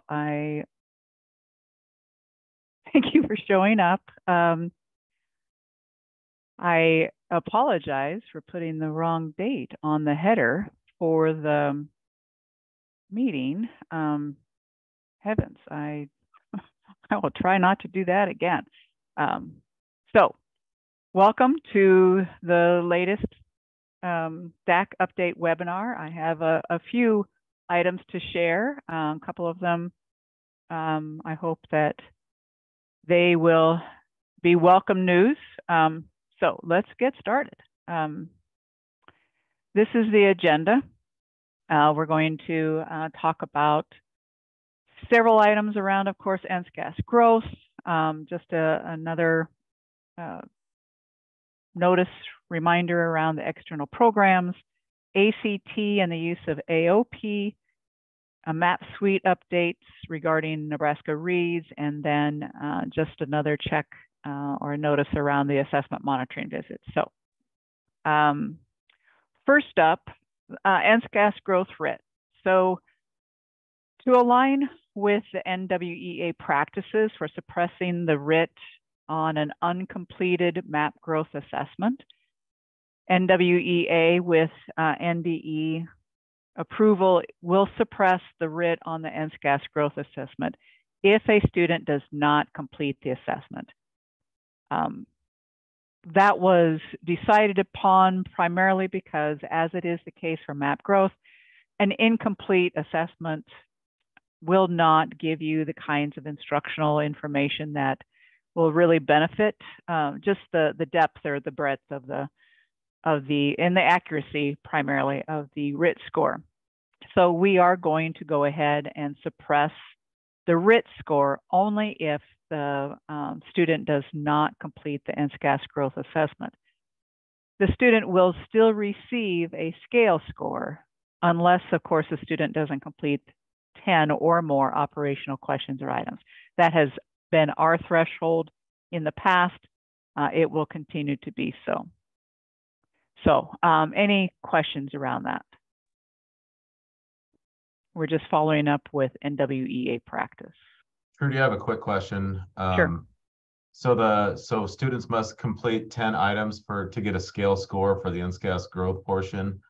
I thank you for showing up. I apologize for putting the wrong date on the header for the meeting. Heavens, I will try not to do that again. So welcome to the latest DAC update webinar. I have a few items to share. A couple of them, I hope that they will be welcome news. So let's get started. This is the agenda. We're going to talk about several items around, of course, NSCAS growth, just another notice reminder around the external programs, ACT and the use of AOP, a map suite updates regarding Nebraska reads, and then just another check or a notice around the assessment monitoring visits. So first up, NSCAS growth RIT. So to align with the NWEA practices for suppressing the RIT on an uncompleted map growth assessment, NWEA with NDE approval will suppress the RIT on the NSCAS growth assessment if a student does not complete the assessment. That was decided upon primarily because, as it is the case for map growth, an incomplete assessment will not give you the kinds of instructional information that will really benefit just the depth or the breadth of the and the accuracy primarily of the RIT score. So we are going to go ahead and suppress the RIT score only if the student does not complete the NSCAS growth assessment. The student will still receive a scale score unless, of course, the student doesn't complete 10 or more operational questions or items. That has been our threshold in the past. It will continue to be so. So any questions around that? We're just following up with NWEA practice. Trudy, I have a quick question. Sure. So students must complete 10 items to get a scale score for the NSCAS growth portion.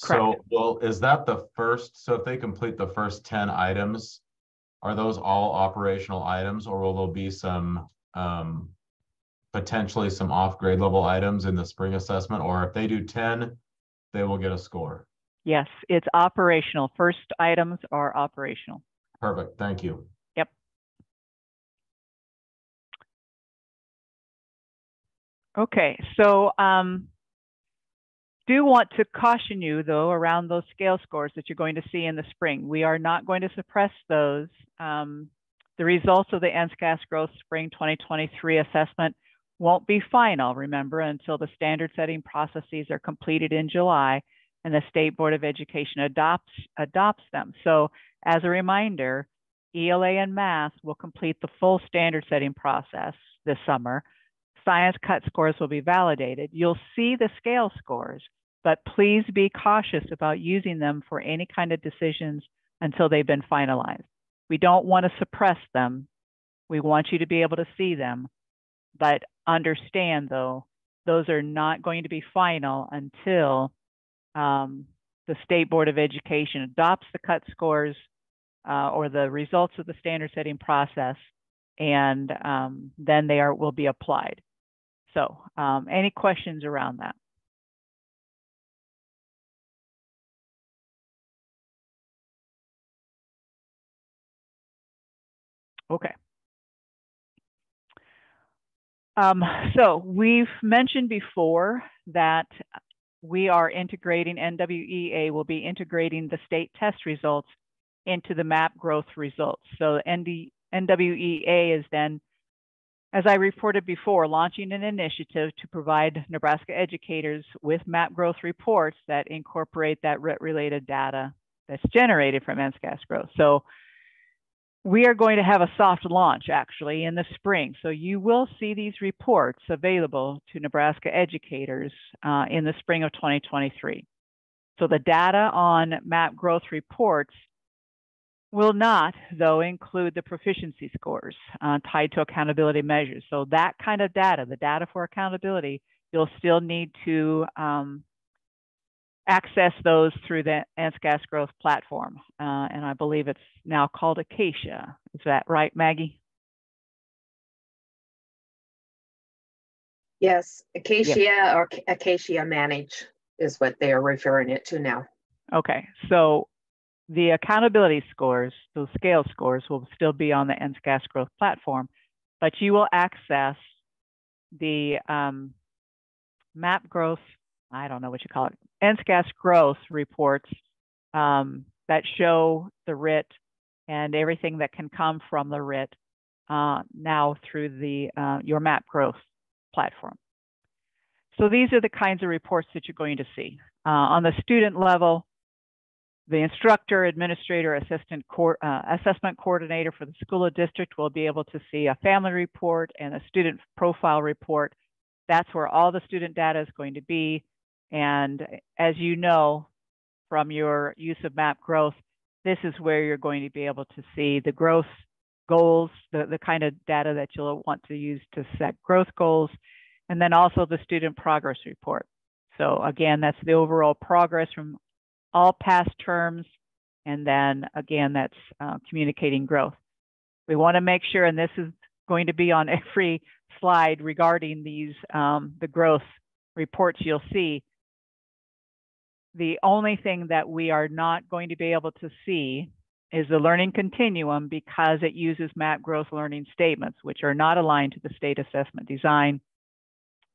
Correct. So, well, is that the first? So if they complete the first 10 items, are those all operational items, or will there be some potentially some off grade level items in the spring assessment? Or if they do 10, they will get a score? Yes, it's operational. First items are operational. Perfect. Thank you. Yep. Okay, so do want to caution you, though, around those scale scores that you're going to see in the spring. We are not going to suppress those. The results of the NSCAS growth spring 2023 assessment won't be final, remember, until the standard setting processes are completed in July and the State Board of Education adopts them. So as a reminder, ELA and math will complete the full standard setting process this summer. Science cut scores will be validated. You'll see the scale scores, but please be cautious about using them for any kind of decisions until they've been finalized. We don't want to suppress them. We want you to be able to see them, but understand, though, those are not going to be final until the State Board of Education adopts the cut scores or the results of the standard setting process, and then they will be applied. So any questions around that? Okay. So we've mentioned before that we are integrating, NWEA will be integrating the state test results into the map growth results. So NWEA is then, as I reported before, launching an initiative to provide Nebraska educators with map growth reports that incorporate that RIT-related data that's generated from NSCAS growth. So we are going to have a soft launch actually in the spring. So you will see these reports available to Nebraska educators in the spring of 2023. So the data on map growth reports Will not, though, include the proficiency scores tied to accountability measures. So that kind of data, the data for accountability, you'll still need to access those through the NSCAS growth platform. And I believe it's now called Acacia. Is that right, Maggie? Yes, Acacia yes. Or Acacia Manage is what they are referring it to now. Okay, so the accountability scores, those scale scores, will still be on the NSCAS growth platform, but you will access the MAP growth, I don't know what you call it, NSCAS growth reports that show the RIT and everything that can come from the RIT now through the your MAP growth platform. So these are the kinds of reports that you're going to see. On the student level, the instructor, administrator, assessment coordinator for the school or district will be able to see a family report and a student profile report. That's where all the student data is going to be. And as you know from your use of MAP growth, this is where you're going to be able to see the growth goals, the kind of data that you'll want to use to set growth goals, and then also the student progress report. So again, that's the overall progress from all past terms, and then again, that's communicating growth. We want to make sure, and this is going to be on every slide regarding these, the growth reports you'll see. The only thing that we are not going to be able to see is the learning continuum, because it uses MAP growth learning statements, which are not aligned to the state assessment design.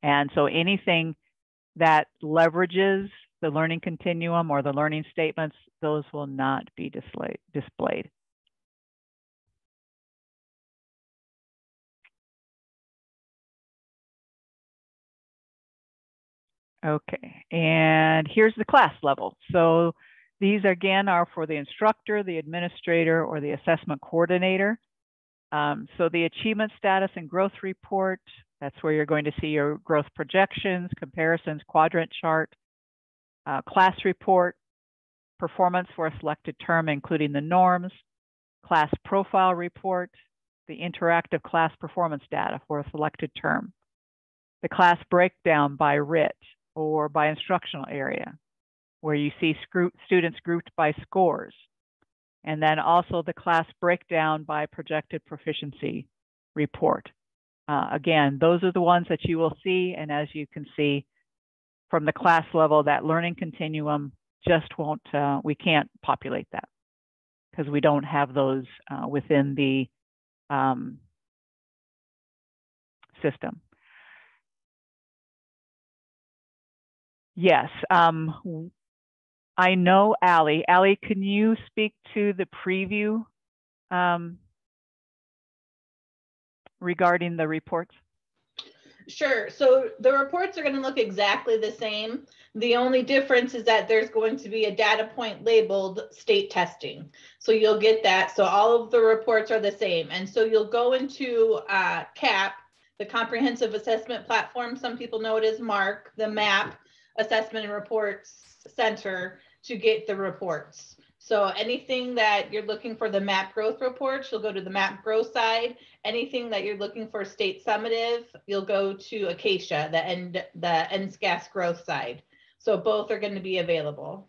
And so anything that leverages the learning continuum or the learning statements, those will not be displayed. Okay, and here's the class level. So these again are for the instructor, the administrator, or the assessment coordinator. So the achievement status and growth report, that's where you're going to see your growth projections, comparisons, quadrant chart, class report, performance for a selected term, including the norms, class profile report, the interactive class performance data for a selected term, the class breakdown by RIT or by instructional area, where you see students grouped by scores, and then also the class breakdown by projected proficiency report. Again, those are the ones that you will see, and as you can see from the class level, that learning continuum just won't, we can't populate that because we don't have those within the system. Yes, I know Allie. Allie, can you speak to the preview regarding the reports? Sure. So the reports are going to look exactly the same. The only difference is that there's going to be a data point labeled state testing. So you'll get that. So all of the reports are the same. And so you'll go into CAP, the Comprehensive Assessment Platform. Some people know it as MARC, the MAP Assessment and Reports Center, to get the reports. So anything that you're looking for the MAP growth reports, you'll go to the MAP growth side. Anything that you're looking for state summative, you'll go to Acacia, the NSCAS growth side. So both are going to be available.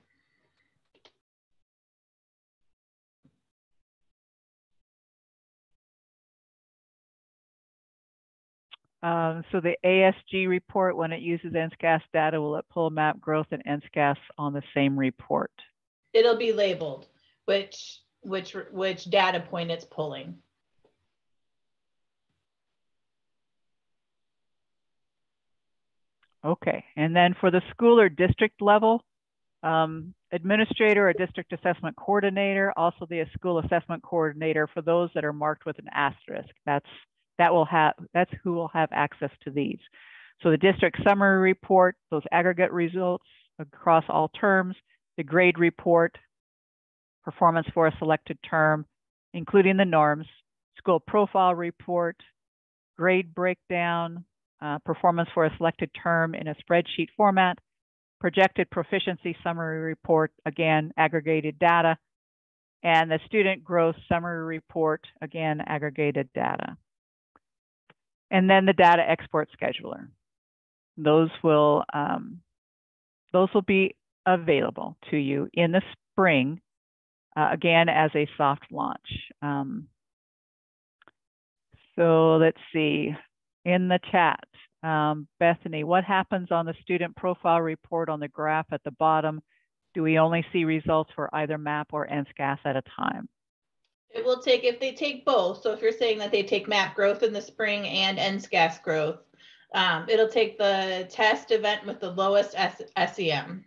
So the ASG report, when it uses NSCAS data, will it pull MAP growth and NSCAS on the same report? It'll be labeled which data point it's pulling. Okay, and then for the school or district level, administrator or district assessment coordinator, also the school assessment coordinator, for those that are marked with an asterisk, that's who will have access to these. So the district summary report, those aggregate results across all terms, the grade report, performance for a selected term, including the norms, school profile report, grade breakdown, performance for a selected term in a spreadsheet format, projected proficiency summary report, again, aggregated data, and the student growth summary report, again, aggregated data. And then the data export scheduler. Those will be available to you in the spring, again, as a soft launch. So let's see, in the chat, Bethany, what happens on the student profile report on the graph at the bottom? Do we only see results for either MAP or NSCAS at a time? It will take, if they take both, so if you're saying that they take MAP growth in the spring and NSCAS growth, it'll take the test event with the lowest SEM.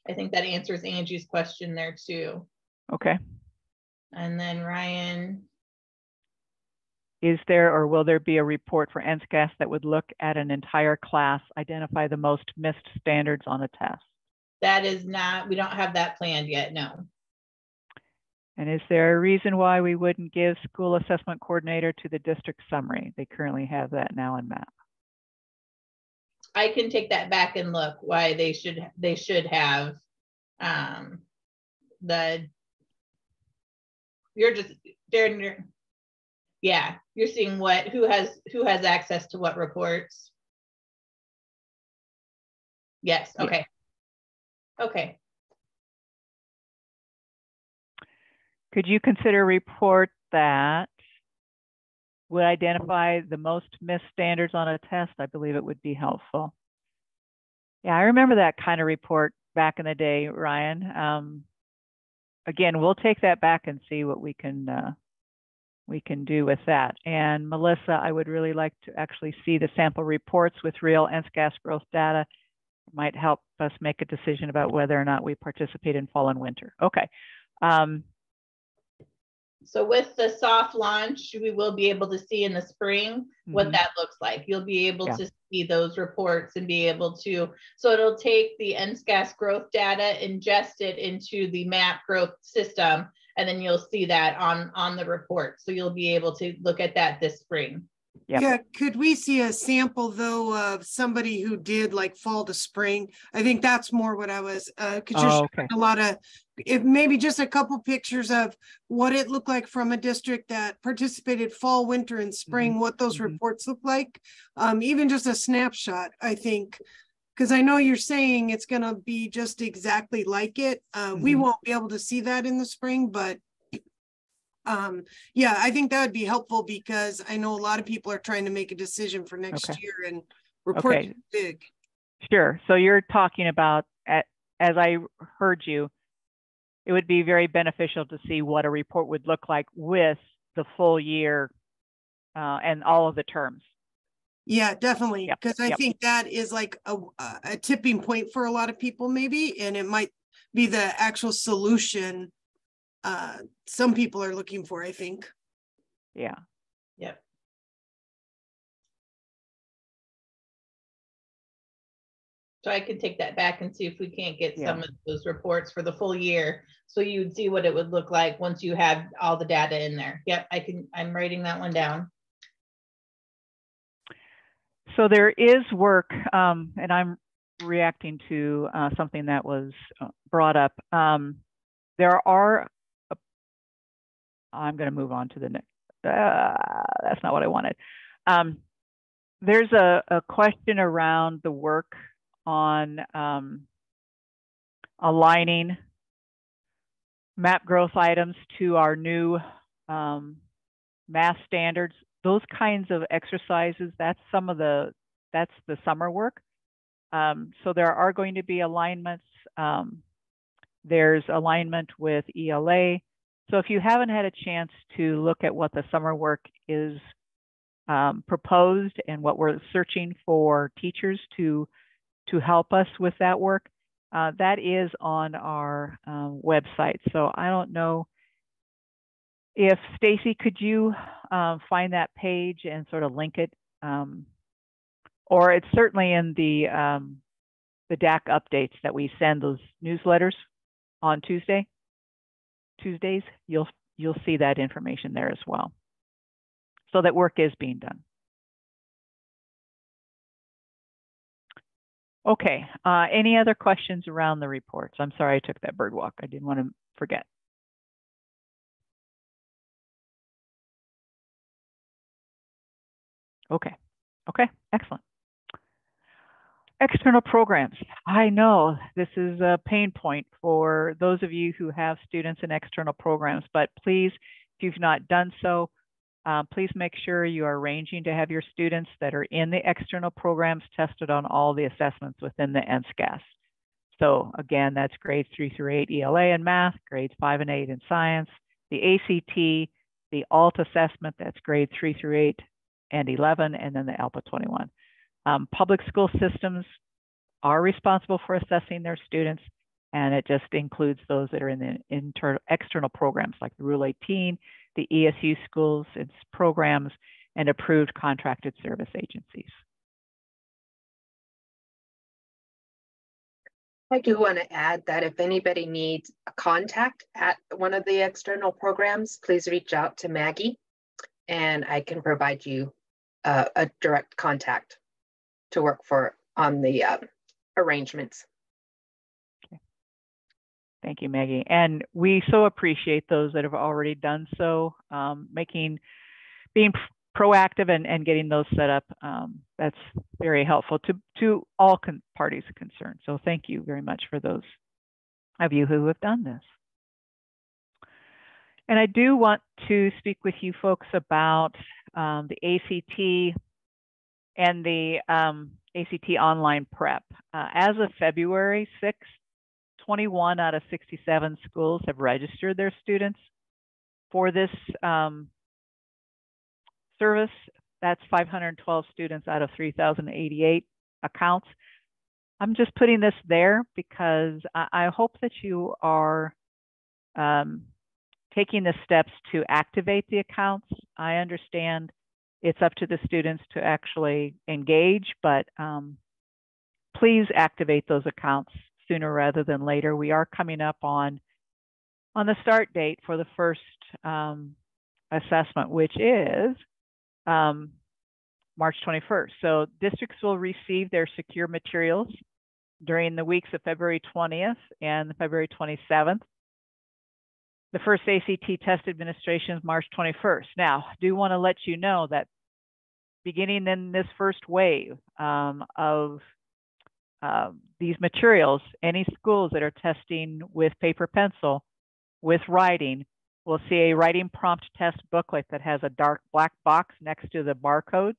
I think that answers Angie's question there too. Okay. And then Ryan. Is there or will there be a report for NSCAS that would look at an entire class, identify the most missed standards on a test? That is not, we don't have that planned yet, no. And is there a reason why we wouldn't give school assessment coordinator to the district summary? They currently have that now in MAP. I can take that back and look why they should have yeah, you're seeing what, who has access to what reports. Yes, okay. Yeah. Okay. Could you consider a report that would identify the most missed standards on a test? I believe it would be helpful. Yeah, I remember that kind of report back in the day, Ryan. Again, we'll take that back and see what we can do with that. And Melissa, I would really like to actually see the sample reports with real NSCAS growth data. It might help us make a decision about whether or not we participate in fall and winter. Okay. So with the soft launch, we will be able to see in the spring what that looks like. You'll be able to see those reports and be able to, so it'll take the NSCAS growth data, ingest it into the MAP growth system, and then you'll see that on the report. So you'll be able to look at that this spring. Yep. Yeah, could we see a sample though of somebody who did like fall to spring? I think that's more what I was, because you're showing a lot of, maybe just a couple pictures of what it looked like from a district that participated fall, winter, and spring, what those reports look like. Even just a snapshot, I think, because I know you're saying it's going to be just exactly like it. We won't be able to see that in the spring, but yeah, I think that would be helpful because I know a lot of people are trying to make a decision for next year and reports big. Sure. So you're talking about, as I heard you, it would be very beneficial to see what a report would look like with the full year and all of the terms. Yeah, definitely. Because I think that is like a tipping point for a lot of people maybe, and it might be the actual solution some people are looking for, I think. Yeah. Yep. So I can take that back and see if we can't get some of those reports for the full year. So you'd see what it would look like once you have all the data in there. Yep, I'm writing that one down. So there is work, and I'm reacting to something that was brought up. There are, I'm going to move on to the next, that's not what I wanted. There's a question around the work on aligning MAP growth items to our new math standards. Those kinds of exercises, that's the summer work. So there are going to be alignments. There's alignment with ELA. So if you haven't had a chance to look at what the summer work is proposed and what we're searching for teachers to help us with that work, that is on our website. So I don't know if Stacy, could you find that page and sort of link it? Or it's certainly in the DAC updates that we send, those newsletters on Tuesdays. You'll see that information there as well. So that work is being done. Okay, any other questions around the reports? I'm sorry I took that bird walk. I didn't want to forget. Okay, excellent. External programs. I know this is a pain point for those of you who have students in external programs, but please, if you've not done so, please make sure you are arranging to have your students that are in the external programs tested on all the assessments within the NSCAS. So again, that's grades 3 through 8 ELA in math, grades 5 and 8 in science, the ACT, the ALT assessment, that's grades 3 through 8 and 11, and then the ALPA 21. Public school systems are responsible for assessing their students, and it just includes those that are in the external programs like the Rule 18, the ESU schools, its programs, and approved contracted service agencies. I do want to add that if anybody needs a contact at one of the external programs, please reach out to Maggie and I can provide you a direct contact to work on the arrangements. Okay. Thank you, Maggie. And we so appreciate those that have already done so, being proactive and getting those set up. That's very helpful to all parties concerned. So thank you very much for those of you who have done this. And I do want to speak with you folks about the ACT and the ACT online prep. As of February 6th, 21 out of 67 schools have registered their students for this service. That's 512 students out of 3,088 accounts. I'm just putting this there because I hope that you are taking the steps to activate the accounts. I understand it's up to the students to actually engage, but please activate those accounts sooner rather than later. We are coming up on the start date for the first assessment, which is March 21st. So districts will receive their secure materials during the weeks of February 20th and February 27th. The first ACT test administration is March 21st. Now, I do want to let you know that beginning in this first wave of these materials, any schools that are testing with paper pencil, with writing, will see a writing prompt test booklet that has a dark black box next to the barcode.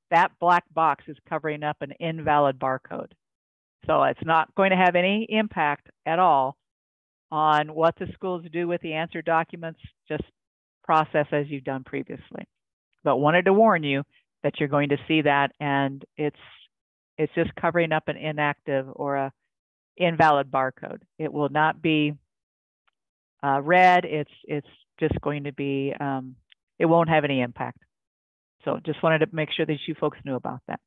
That black box is covering up an invalid barcode. So it's not going to have any impact at all on what the schools do with the answer documents, just process as you've done previously. But wanted to warn you that you're going to see that, and it's just covering up an inactive or a invalid barcode. It will not be read. It's just going to be, it won't have any impact. So just wanted to make sure that you folks knew about that.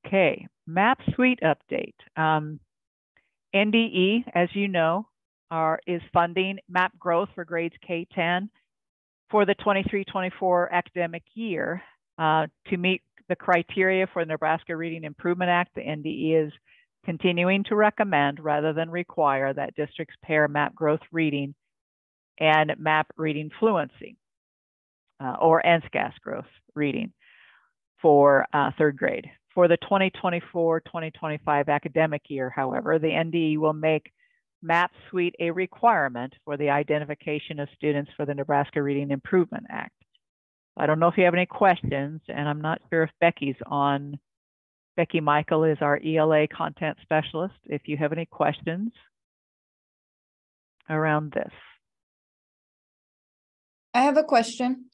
Okay, map suite update. NDE, as you know, is funding map growth for grades K-10 for the 23-24 academic year. To meet the criteria for the Nebraska Reading Improvement Act, the NDE is continuing to recommend rather than require that districts pair map growth reading and map reading fluency or NSCAS growth reading for third grade. For the 2024-2025 academic year, however, the NDE will make map suite a requirement for the identification of students for the Nebraska Reading Improvement Act. I don't know if you have any questions, and I'm not sure if Becky's on. Becky Michael is our ELA content specialist. If you have any questions around this. I have a question.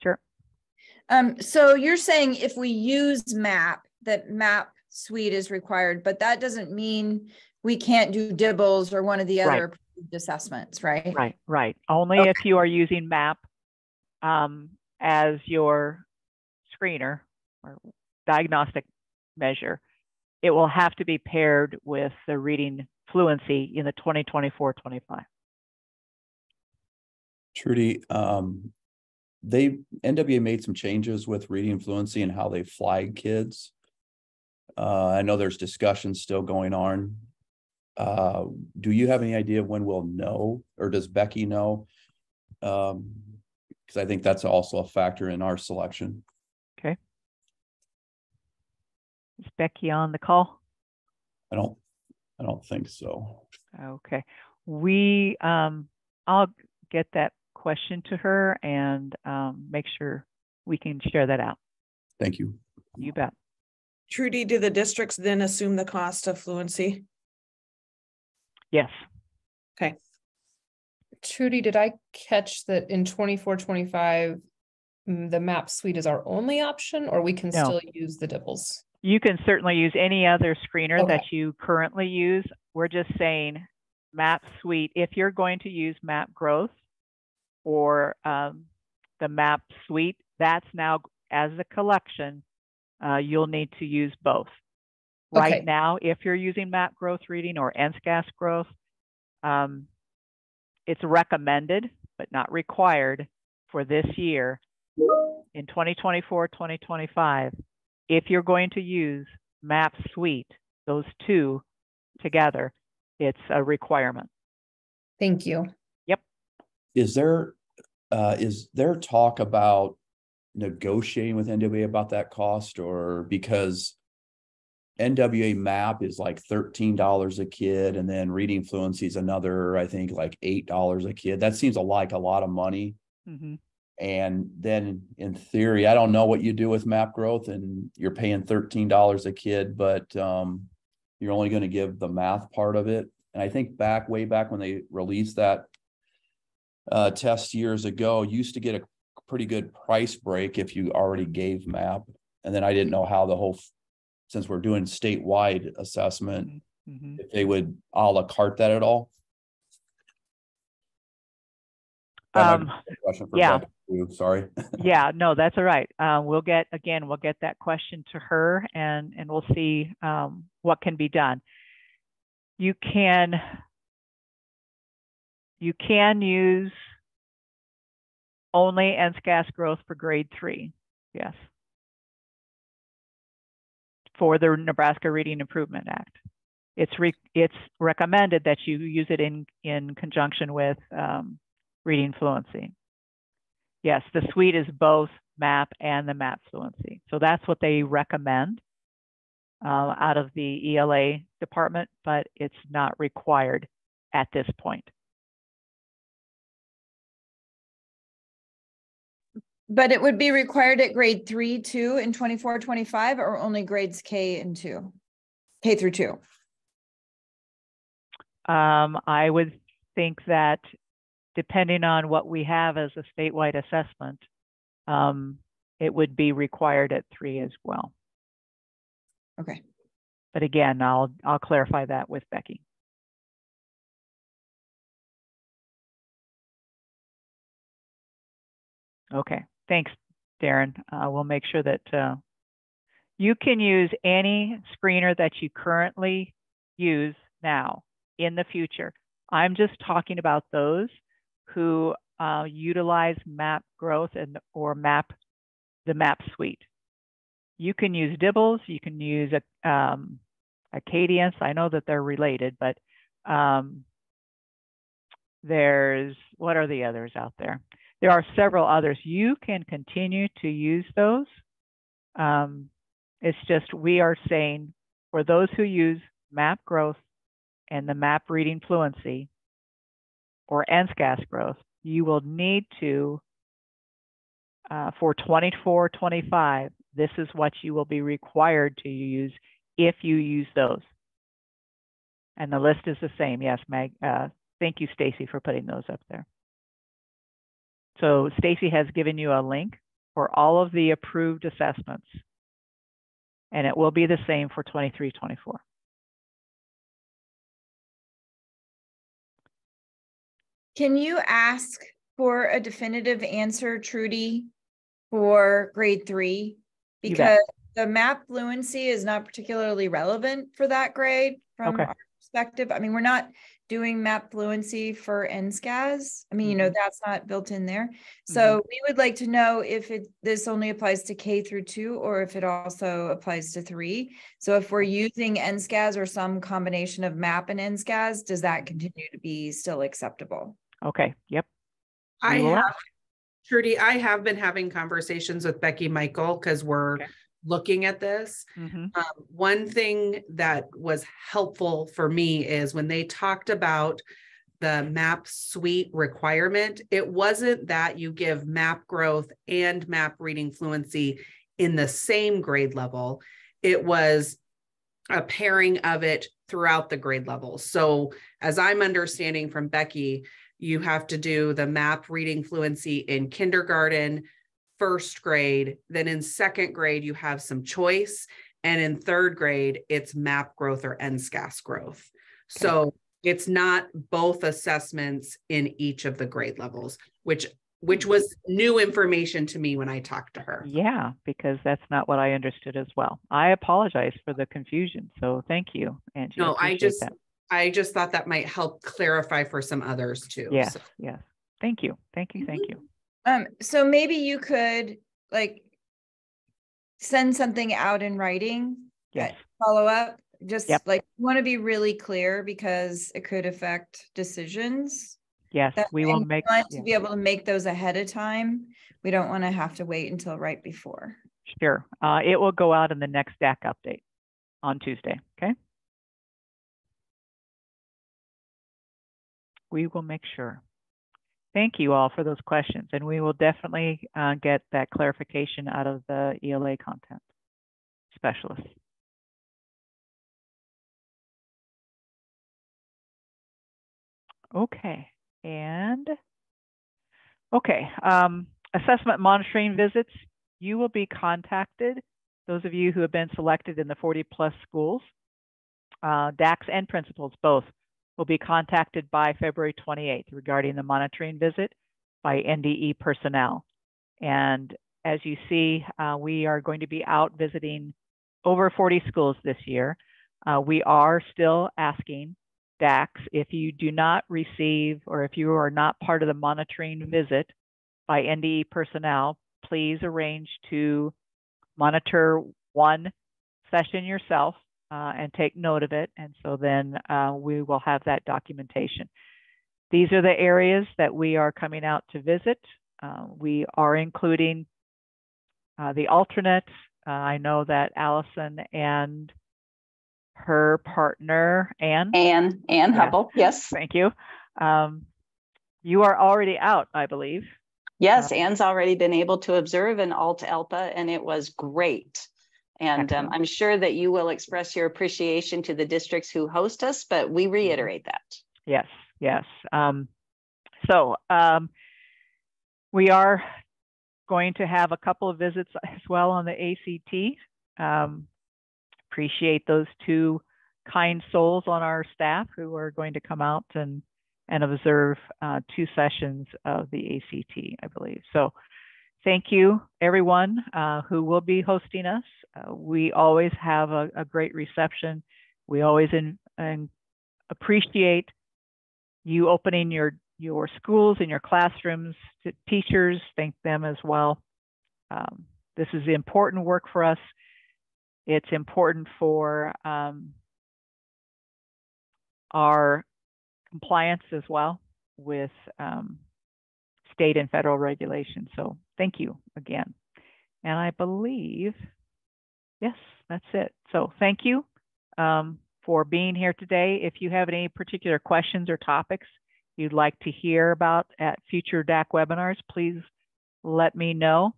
Sure. So you're saying if we use MAP, that MAP suite is required, but that doesn't mean we can't do DIBELS or one of the other approved assessments, right? Right. Only if you are using MAP as your screener or diagnostic measure, it will have to be paired with the reading fluency in the 2024-25. Trudy, NWA made some changes with reading fluency and how they flag kids. I know there's discussions still going on. Do you have any idea when we'll know, or does Becky know? Because I think that's also a factor in our selection. Okay. Is Becky on the call? I don't think so. Okay. I'll get that question to her and make sure we can share that out. Thank you. You bet. Trudy, do the districts then assume the cost of fluency? Yes. Okay. Trudy, did I catch that in 24-25, the map suite is our only option, or we can still use the DIBELS? You can certainly use any other screener that you currently use. We're just saying map suite. If you're going to use map growth or the map suite, that's now as a collection, you'll need to use both. Right now, if you're using map growth reading or NSCAS growth, it's recommended, but not required for this year in 2024, 2025. If you're going to use map suite, those two together, it's a requirement. Thank you. Yep. Is there talk about negotiating with NWA about that cost, or because NWA map is like $13 a kid, and then reading fluency is another, I think, like $8 a kid. That seems like a lot of money. Mm-hmm. And then in theory, I don't know what you do with map growth, and you're paying $13 a kid, but you're only going to give the math part of it. And I think way back when they released that test years ago, you used to get a pretty good price break if you already gave map. And then I didn't know how since we're doing statewide assessment, if they would a la carte that at all. Question for Becky, sorry. Yeah, no, that's all right. We'll get that question to her, and we'll see what can be done. You can use only NSCAS growth for grade 3. Yes. For the Nebraska Reading Improvement Act. It's recommended that you use it in conjunction with reading fluency. Yes, the suite is both map and the map fluency. So that's what they recommend out of the ELA department, but it's not required at this point. But it would be required at grade 3 too in 24-25, or only grades K through 2? I would think that depending on what we have as a statewide assessment, it would be required at 3 as well. Okay. But again, I'll clarify that with Becky. Okay, thanks, Darren. We'll make sure that you can use any screener that you currently use now in the future. I'm just talking about those who utilize map growth or the map suite. You can use DIBELS, you can use Acadience. I know that they're related, but what are the others out there? There are several others. You can continue to use those. It's just we are saying for those who use map growth and the map reading fluency or NSCAS growth, you will need to, for 24-25, this is what you will be required to use if you use those. And the list is the same. Yes, Meg. Thank you, Stacy, for putting those up there. So Stacy has given you a link for all of the approved assessments, and it will be the same for 23-24. Can you ask for a definitive answer, Trudy, for grade 3? Because the map fluency is not particularly relevant for that grade from our perspective, I mean, we're not doing map fluency for NSCAS. I mean, you know, that's not built in there. So we would like to know if this only applies to K through 2 or if it also applies to 3. So if we're using NSCAS or some combination of map and NSCAS, does that continue to be still acceptable? Okay. Yep. Trudy, I have been having conversations with Becky Michael because we're looking at this. One thing that was helpful for me is when they talked about the map suite requirement, it wasn't that you give map growth and map reading fluency in the same grade level. It was a pairing of it throughout the grade levels. So as I'm understanding from Becky, you have to do the map reading fluency in kindergarten, first grade, then in second grade, you have some choice. And in third grade, it's map growth or NSCAS growth. Okay. So it's not both assessments in each of the grade levels, which was new information to me when I talked to her. Yeah, because that's not what I understood as well. I apologize for the confusion. So thank you, Angie. No, I just thought that might help clarify for some others too. Yes, so. yes. Thank you. Thank you. Thank you. So maybe you could like send something out in writing. Yes. Follow up. Just like want to be really clear because it could affect decisions. Yes, we will make to be able to make those ahead of time. We don't want to have to wait until right before. Sure. It will go out in the next DAC update on Tuesday. Okay. We will make sure. Thank you all for those questions, and we will definitely get that clarification out of the ELA content specialist. Okay, assessment monitoring visits. You will be contacted, those of you who have been selected in the 40+ schools, DACs and principals both, will be contacted by February 28th regarding the monitoring visit by NDE personnel. And as you see, we are going to be out visiting over 40 schools this year. We are still asking DACs, if you do not receive or if you are not part of the monitoring visit by NDE personnel, please arrange to monitor one session yourself and take note of it. And so then we will have that documentation. These are the areas that we are coming out to visit. We are including the alternates. I know that Allison and her partner, Anne Hubble, yes. Thank you. You are already out, I believe. Yes, Anne's already been able to observe an Alt-ELPA, and it was great. And I'm sure that you will express your appreciation to the districts who host us, but we reiterate that. Yes, yes. We are going to have a couple of visits as well on the ACT. Appreciate those two kind souls on our staff who are going to come out and observe 2 sessions of the ACT, I believe. So thank you, everyone who will be hosting us. We always have a great reception. We always appreciate you opening your schools and your classrooms to teachers. Thank them as well. This is important work for us. It's important for our compliance as well with state and federal regulations. So thank you again. And I believe, yes, that's it. So thank you for being here today. If you have any particular questions or topics you'd like to hear about at future DAC webinars, please let me know.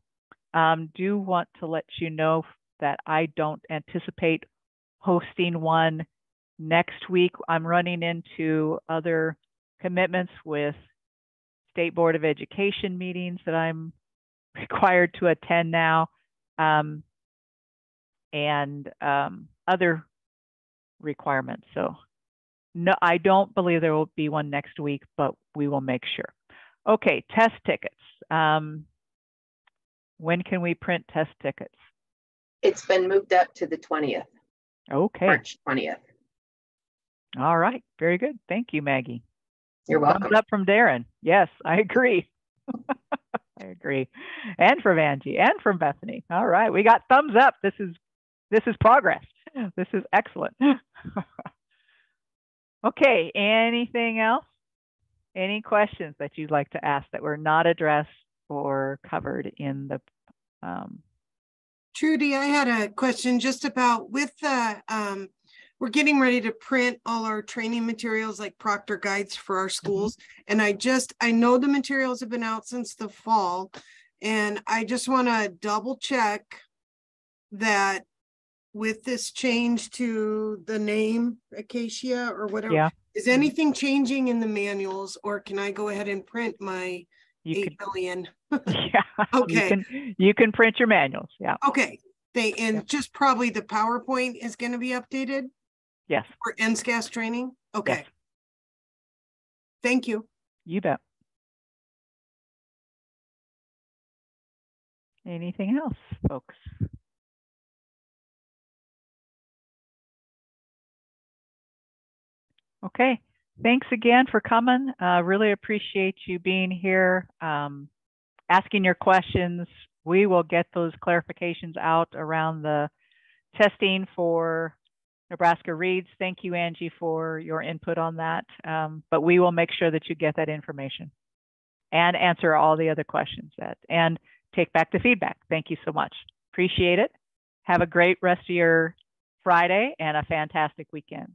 Do want to let you know that I don't anticipate hosting one next week. I'm running into other commitments with State Board of Education meetings that I'm required to attend now, and other requirements. So no, I don't believe there will be one next week, but we will make sure. Okay, test tickets. When can we print test tickets? It's been moved up to the 20th. Okay. March 20th. All right, very good. Thank you, Maggie. You're welcome. Thumbs up from Darren. Yes, I agree. I agree. And from Angie and from Bethany. All right, we got thumbs up. This is progress. This is excellent. Okay, anything else? Any questions that you'd like to ask that were not addressed or covered in the Trudy, I had a question just about with the we're getting ready to print all our training materials like proctor guides for our schools. And I know the materials have been out since the fall, and I just want to double check that with this change to the name Acacia or whatever, is anything changing in the manuals, or can I go ahead and print my 8 million? Yeah. Okay. You can print your manuals. Yeah. Okay. Just probably the PowerPoint is going to be updated. Yes. For NSCAS training. Okay. Yes. Thank you. You bet. Anything else, folks? Okay. Thanks again for coming. Really appreciate you being here, asking your questions. We will get those clarifications out around the testing for Nebraska Reads. Thank you, Angie, for your input on that. But we will make sure that you get that information and answer all the other questions and take back the feedback. Thank you so much. Appreciate it. Have a great rest of your Friday and a fantastic weekend.